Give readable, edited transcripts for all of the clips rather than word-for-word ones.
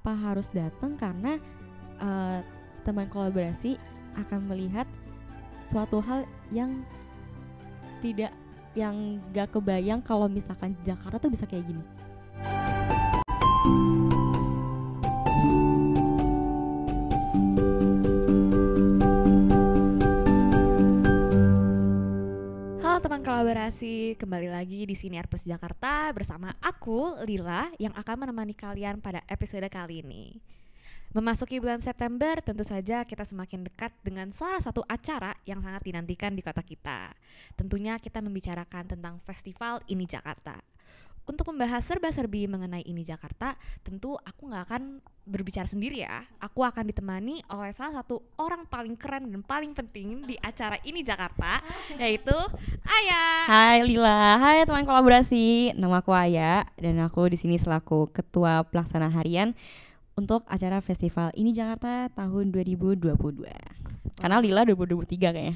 kenapa harus datang? Karena teman kolaborasi akan melihat suatu hal yang gak kebayang kalau misalkan Jakarta tuh bisa kayak gini. Halo teman kolaborasi, kembali lagi di Siniar Plus Jakarta bersama aku, Lila, yang akan menemani kalian pada episode kali ini. Memasuki bulan September, tentu saja kita semakin dekat dengan salah satu acara yang sangat dinantikan di kota kita. Tentunya kita membicarakan tentang festival Ini Jakarta. Untuk membahas serba-serbi mengenai Ini Jakarta, tentu aku gak akan berbicara sendiri ya. Aku akan ditemani oleh salah satu orang paling keren dan paling penting di acara Ini Jakarta, yaitu Aya. Hai Lila, hai teman kolaborasi. Nama aku Aya dan aku di sini selaku Ketua Pelaksana Harian untuk acara Festival Ini Jakarta tahun 2022. Karena Lila 2023 kayaknya.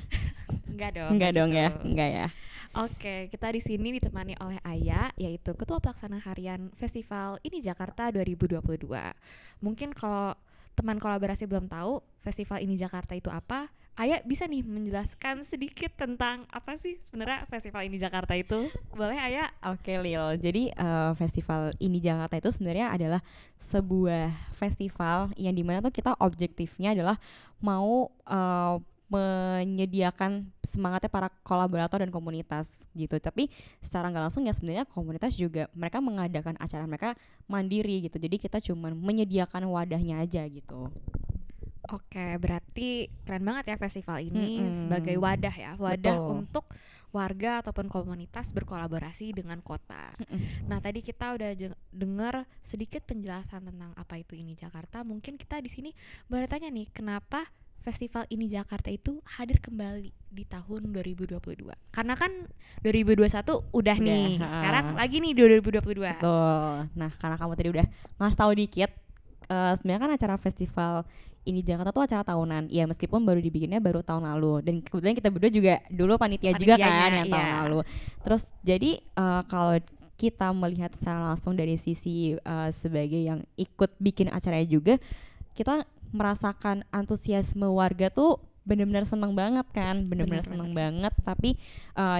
Enggak dong gitu. ya, enggak ya. Oke, kita di sini ditemani oleh Aya, yaitu Ketua Pelaksana Harian Festival Ini Jakarta 2022. Mungkin kalau teman kolaborasi belum tahu Festival Ini Jakarta itu apa, Aya bisa nih menjelaskan sedikit tentang apa sih sebenarnya Festival Ini Jakarta itu? Boleh Aya? Oke Lil, jadi Festival Ini Jakarta itu sebenarnya adalah sebuah festival yang dimana tuh kita objektifnya adalah mau menyediakan semangatnya para kolaborator dan komunitas gitu. Tapi secara nggak langsung ya sebenarnya komunitas juga mereka mengadakan acara mereka mandiri gitu. Jadi kita cuma menyediakan wadahnya aja gitu. Oke, berarti keren banget ya festival ini sebagai wadah ya, wadah Betul. untuk warga ataupun komunitas berkolaborasi dengan kota. Nah, tadi kita udah dengar sedikit penjelasan tentang apa itu Ini Jakarta. Mungkin kita di sini boleh tanya nih, kenapa Festival Ini Jakarta itu hadir kembali di tahun 2022? Karena kan 2021 udah nih, sekarang lagi nih 2022. Betul. Nah, karena kamu tadi udah ngasih tahu dikit, sebenarnya kan acara Festival Ini Jakarta tuh acara tahunan. Ya meskipun baru dibikinnya baru tahun lalu. Dan kebetulan kita berdua juga dulu panitia juga kan yang tahun lalu. Terus jadi kalau kita melihat secara langsung dari sisi sebagai yang ikut bikin acaranya juga, kita merasakan antusiasme warga tuh benar-benar seneng banget kan, benar-benar seneng banget. Tapi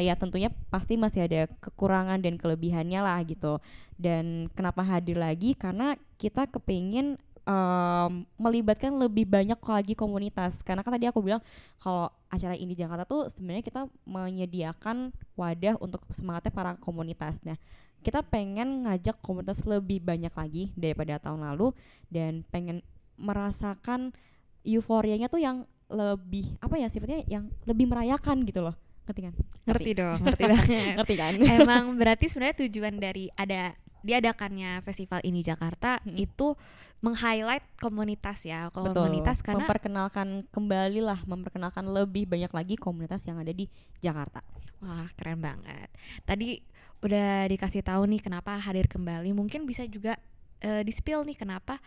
ya tentunya pasti masih ada kekurangan dan kelebihannya lah gitu. Dan kenapa hadir lagi? Karena kita kepingin melibatkan lebih banyak lagi komunitas. Karena kan tadi aku bilang kalau acara Ini Jakarta tuh sebenarnya kita menyediakan wadah untuk semangatnya para komunitas. Nah, kita pengen ngajak komunitas lebih banyak lagi daripada tahun lalu dan pengen merasakan euforianya tuh yang lebih apa ya sifatnya yang lebih merayakan gitu loh. Ngerti kan? Ngerti dong, ngerti banget. Ngerti kan? Emang berarti sebenarnya tujuan dari diadakannya Festival Ini Jakarta itu meng-highlight komunitas ya, komunitas. Betul. Karena memperkenalkan lebih banyak lagi komunitas yang ada di Jakarta. Wah, keren banget. Tadi udah dikasih tahu nih kenapa hadir kembali. Mungkin bisa juga di-spill nih kenapa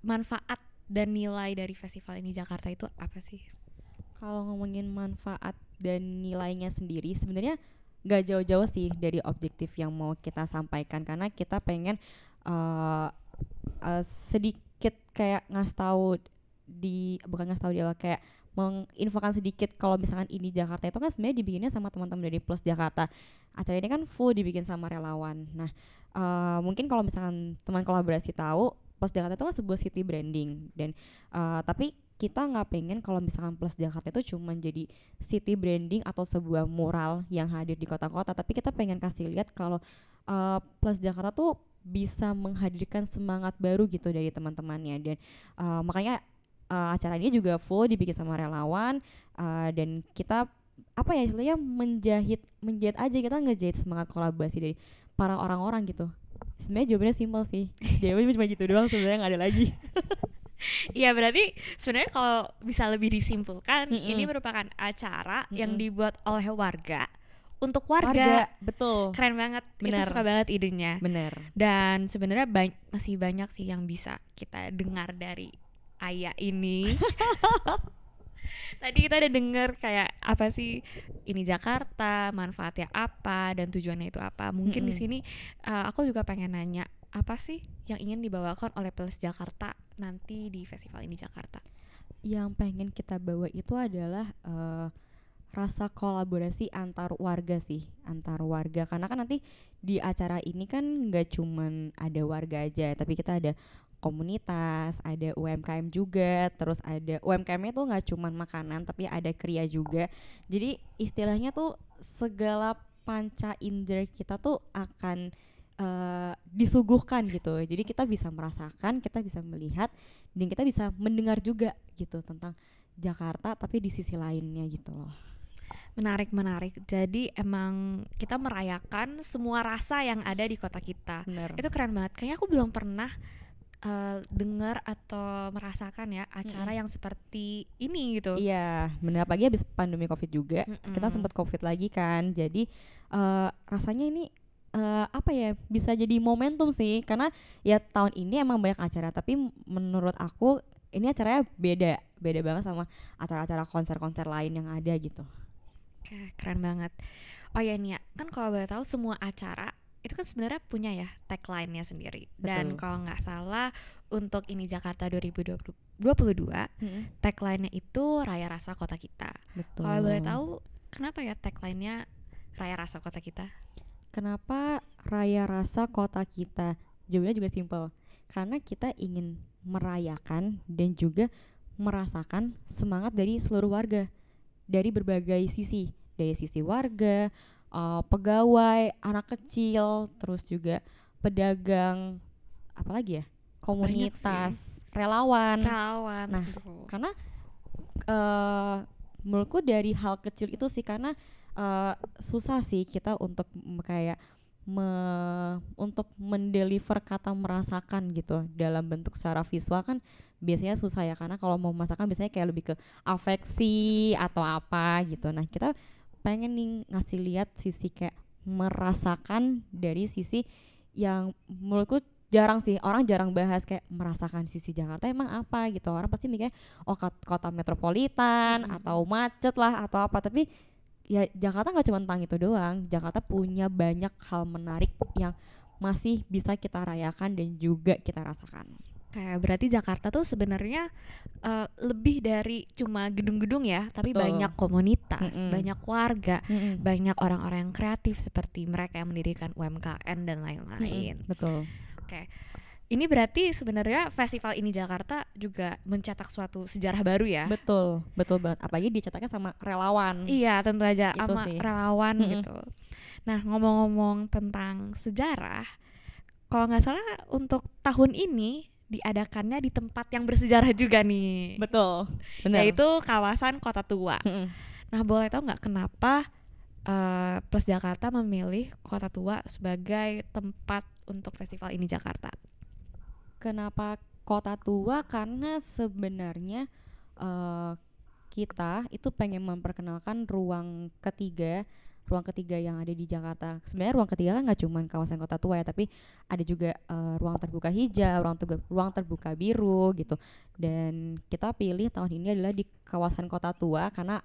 manfaat dan nilai dari Festival Ini Jakarta itu apa sih? Kalau ngomongin manfaat dan nilainya sendiri sebenarnya gak jauh-jauh sih dari objektif yang mau kita sampaikan, karena kita pengen sedikit kayak bukan ngasih tahu dia kayak menginfokan sedikit kalau misalkan Ini Jakarta itu kan sebenarnya dibikinnya sama teman-teman dari Plus Jakarta. Acara ini kan full dibikin sama relawan. Nah, mungkin kalau misalkan teman kolaborasi tahu, Plus Jakarta itu kan sebuah city branding dan tapi kita nggak pengen kalau misalkan Plus Jakarta itu cuma jadi city branding atau sebuah mural yang hadir di kota-kota, tapi kita pengen kasih lihat kalau Plus Jakarta tuh bisa menghadirkan semangat baru gitu dari teman-temannya. Dan makanya acara ini juga full dibikin sama relawan dan kita apa ya istilahnya menjahit aja, kita ngejahit semangat kolaborasi dari para orang-orang gitu. Sebenarnya jawabannya simpel sih, jawabannya cuma gitu doang, sebenarnya nggak ada lagi. Iya, berarti sebenarnya kalau bisa lebih disimpulkan, ini merupakan acara yang dibuat oleh warga untuk warga. Betul. Keren banget. Bener. Itu suka banget idenya. Bener. Dan sebenarnya masih banyak sih yang bisa kita dengar dari Aya ini. Tadi kita udah denger kayak apa sih Ini Jakarta, manfaatnya apa dan tujuannya itu apa. Mungkin di sini aku juga pengen nanya, apa sih yang ingin dibawakan oleh Plus Jakarta nanti di festival ini Jakarta? Yang pengen kita bawa itu adalah rasa kolaborasi antar warga sih, antar warga, karena kan nanti di acara ini kan nggak cuman ada warga aja, tapi kita ada komunitas, ada UMKM juga, terus ada UMKM-nya tuh nggak cuman makanan tapi ada kriya juga. Jadi istilahnya tuh segala panca indera kita tuh akan disuguhkan gitu. Jadi kita bisa merasakan, kita bisa melihat, dan kita bisa mendengar juga gitu tentang Jakarta tapi di sisi lainnya gitu loh. Menarik. Jadi emang kita merayakan semua rasa yang ada di kota kita. Bener. Itu keren banget. Kayaknya aku belum pernah dengar atau merasakan ya acara yang seperti ini gitu. Iya, bener, apalagi habis pandemi Covid juga. Kita sempat Covid lagi kan. Jadi rasanya ini apa ya, bisa jadi momentum sih, karena ya tahun ini emang banyak acara, tapi menurut aku ini acaranya beda banget sama acara-acara konser-konser lain yang ada gitu. Oke, keren banget. Oh ya Nia, kan kalau boleh tahu semua acara itu kan sebenarnya punya ya tagline-nya sendiri. Dan Betul. kalau nggak salah untuk ini Jakarta 2022 tagline-nya itu Raya Rasa Kota Kita. Betul. Kalau boleh tahu kenapa ya tagline-nya Raya Rasa Kota Kita? Kenapa Raya Rasa Kota Kita? Jawabannya juga simpel. Karena kita ingin merayakan dan juga merasakan semangat dari seluruh warga, dari berbagai sisi, dari sisi warga, pegawai, anak kecil, terus juga pedagang, apalagi ya, komunitas, relawan. Nah, betul. karena menurutku dari hal kecil itu sih, karena susah sih kita untuk kayak untuk mendeliver kata merasakan gitu dalam bentuk secara visual kan biasanya susah ya, karena kalau mau merasakan biasanya kayak lebih ke afeksi atau apa gitu. Nah, kita pengen nih ngasih lihat sisi kayak merasakan dari sisi yang menurutku jarang sih, orang jarang bahas kayak merasakan sisi Jakarta emang apa gitu. Orang pasti mikirnya kota metropolitan atau macet lah atau apa, tapi ya Jakarta nggak cuma tentang itu doang. Jakarta punya banyak hal menarik yang masih bisa kita rayakan dan juga kita rasakan. Kayak berarti Jakarta tuh sebenarnya lebih dari cuma gedung-gedung ya, tapi Betul. banyak komunitas, banyak warga, Mm-mm. banyak orang-orang yang kreatif seperti mereka yang mendirikan UMKM dan lain-lain. Betul. Oke. Ini berarti sebenarnya festival ini Jakarta juga mencetak suatu sejarah baru ya. Betul banget. Apalagi dicetaknya sama relawan. Iya, tentu aja Itu sama sih. relawan gitu. Nah, ngomong-ngomong tentang sejarah, kalau nggak salah untuk tahun ini diadakannya di tempat yang bersejarah juga nih. Betul. Benar. Yaitu kawasan Kota Tua. Nah, boleh tahu nggak kenapa Plus Jakarta memilih Kota Tua sebagai tempat untuk festival ini Jakarta? Kenapa Kota Tua? Karena sebenarnya kita itu pengen memperkenalkan ruang ketiga yang ada di Jakarta. Sebenarnya ruang ketiga kan nggak cuma kawasan Kota Tua ya, tapi ada juga ruang terbuka hijau, ruang terbuka biru gitu. Dan kita pilih tahun ini adalah di kawasan Kota Tua karena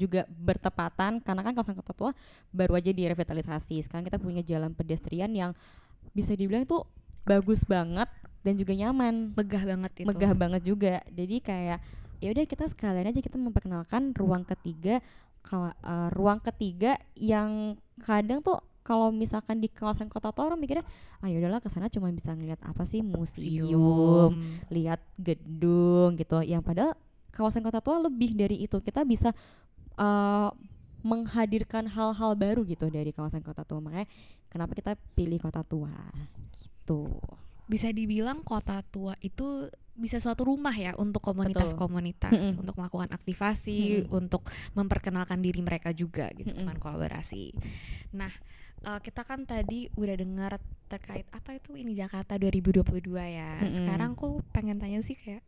juga bertepatan, karena kan kawasan Kota Tua baru aja direvitalisasi. Sekarang kita punya jalan pedestrian yang bisa dibilang itu bagus banget dan juga nyaman. Megah banget itu. Megah banget juga. Jadi kayak ya udah kita sekalian aja kita memperkenalkan ruang ketiga yang kadang tuh kalau misalkan di kawasan Kota Tua orang mikirnya ya udahlah kesana cuma bisa ngeliat apa sih, museum, lihat gedung gitu. Yang padahal kawasan Kota Tua lebih dari itu. Kita bisa menghadirkan hal-hal baru gitu dari kawasan Kota Tua. Makanya kenapa kita pilih Kota Tua gitu. Bisa dibilang Kota Tua itu bisa suatu rumah ya untuk komunitas-komunitas, untuk melakukan aktivasi, untuk memperkenalkan diri mereka juga gitu, teman kolaborasi. Nah, kita kan tadi udah dengar terkait apa itu ini Jakarta 2022 ya. Sekarang aku pengen tanya sih kayak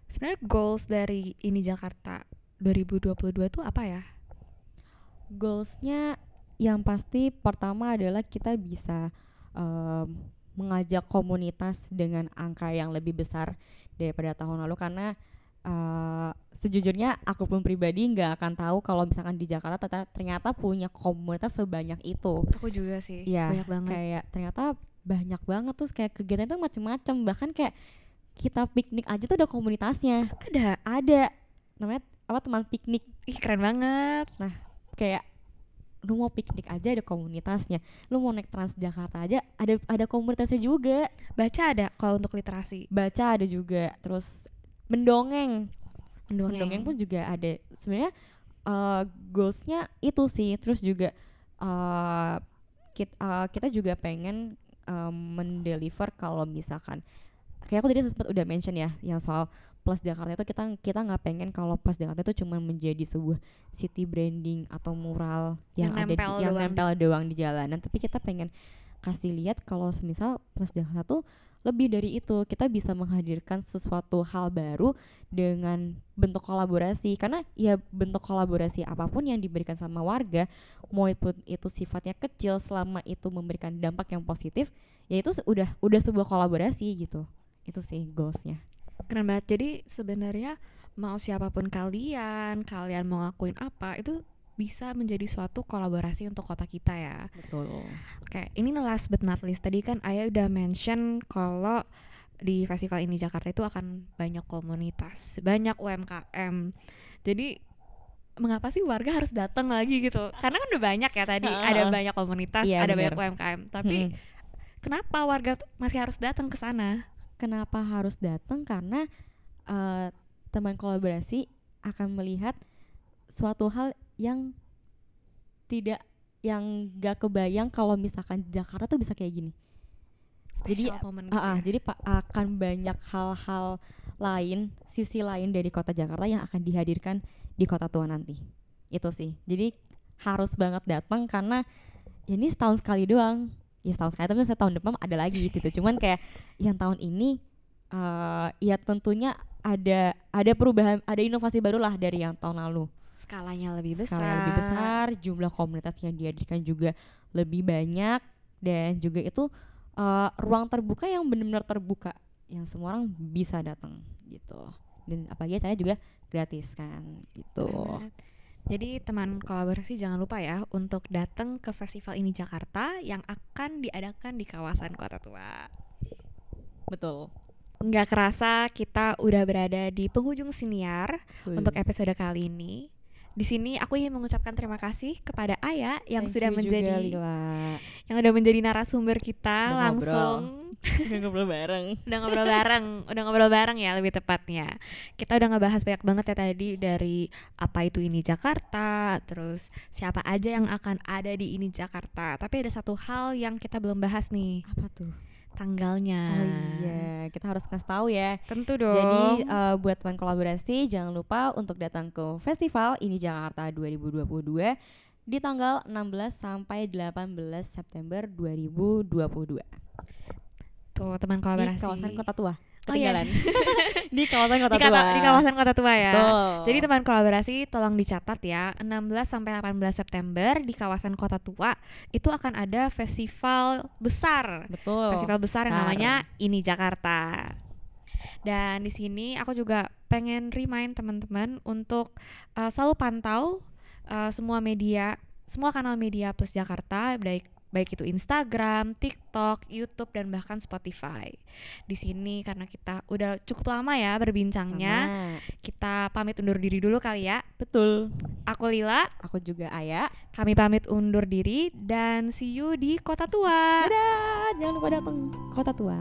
sebenarnya goals dari ini Jakarta 2022 itu apa ya? Goalsnya yang pasti pertama adalah kita bisa mengajak komunitas dengan angka yang lebih besar daripada tahun lalu, karena sejujurnya aku pun pribadi nggak akan tahu kalau misalkan di Jakarta ternyata punya komunitas sebanyak itu. Aku juga sih, ya, banyak banget. Kayak ternyata banyak banget tuh kayak kegiatan itu macem-macem, bahkan kayak kita piknik aja tuh ada komunitasnya. Ada namanya apa, teman piknik. Ih, keren banget. Nah kayak lu mau piknik aja ada komunitasnya, lu mau naik Transjakarta aja ada komunitasnya juga. Baca ada kalau untuk literasi. Baca ada juga, terus mendongeng pun juga ada. Sebenarnya goalsnya itu sih. Terus juga kita juga pengen mendeliver kalau misalkan kayak aku tadi sempat udah mention ya yang soal Plus Jakarta itu kita nggak pengen kalau Plus Jakarta itu cuma menjadi sebuah city branding atau mural yang nempel doang di jalanan, tapi kita pengen kasih lihat kalau semisal Plus Jakarta tuh lebih dari itu. Kita bisa menghadirkan sesuatu hal baru dengan bentuk kolaborasi, karena ya bentuk kolaborasi apapun yang diberikan sama warga, mau itu sifatnya kecil, selama itu memberikan dampak yang positif, ya itu udah sebuah kolaborasi gitu. Itu sih goalsnya. Keren banget. Jadi sebenarnya mau siapapun kalian mau ngelakuin apa, itu bisa menjadi suatu kolaborasi untuk kota kita ya. Betul. Oke, ini last but not least, tadi kan Aya udah mention kalau di festival ini Jakarta itu akan banyak komunitas, banyak UMKM. Jadi mengapa sih warga harus datang lagi gitu? Karena kan udah banyak ya tadi, ada banyak komunitas, ada bener. banyak UMKM. Tapi kenapa warga masih harus datang ke sana? Kenapa harus datang? Karena teman kolaborasi akan melihat suatu hal yang gak kebayang kalau misalkan Jakarta tuh bisa kayak gini. Special moment gitu ya? Jadi akan banyak hal-hal lain, sisi lain dari kota Jakarta yang akan dihadirkan di kota tua nanti. Itu sih. Jadi harus banget datang karena ya ini setahun sekali doang. Ya setahun sekali, tapi misalnya tahun depan ada lagi gitu. Cuman kayak yang tahun ini ya tentunya ada perubahan, ada inovasi baru lah dari yang tahun lalu. Skalanya lebih besar, jumlah komunitas yang dihadirkan juga lebih banyak, dan juga itu ruang terbuka yang benar-benar terbuka, yang semua orang bisa datang gitu. Dan apalagi acaranya juga gratis kan gitu. Jadi teman kolaborasi jangan lupa ya untuk datang ke festival ini Jakarta yang akan diadakan di kawasan Kota Tua. Betul. Nggak kerasa kita udah berada di penghujung siniar untuk episode kali ini. Di sini aku ingin mengucapkan terima kasih kepada Aya yang sudah menjadi narasumber kita langsung. Udah ngobrol bareng ya lebih tepatnya. Kita udah ngebahas banyak banget ya tadi, dari apa itu ini Jakarta, terus siapa aja yang akan ada di ini Jakarta. Tapi ada satu hal yang kita belum bahas nih. Apa tuh? Tanggalnya. Oh iya, kita harus kasih tahu ya. Tentu dong. Jadi buat teman kolaborasi jangan lupa untuk datang ke Festival Ini Jakarta 2022 di tanggal 16 sampai 18 September 2022. Tuh teman kolaborasi. Di kawasan Kota Tua. Ketinggalan. Di kawasan Kota Tua. Di kawasan Kota Tua ya. Betul. Jadi teman kolaborasi tolong dicatat ya, 16 sampai 18 September di kawasan Kota Tua itu akan ada festival besar. Betul. Festival besar yang namanya Ini Jakarta. Dan di sini aku juga pengen remind teman-teman untuk selalu pantau semua kanal media Plus Jakarta, baik itu Instagram, TikTok, YouTube, dan bahkan Spotify. Di sini karena kita udah cukup lama ya berbincangnya, kita pamit undur diri dulu kali ya. Betul. Aku Lila. Aku juga Aya. Kami pamit undur diri dan see you di Kota Tua. Dadah, jangan lupa datang Kota Tua.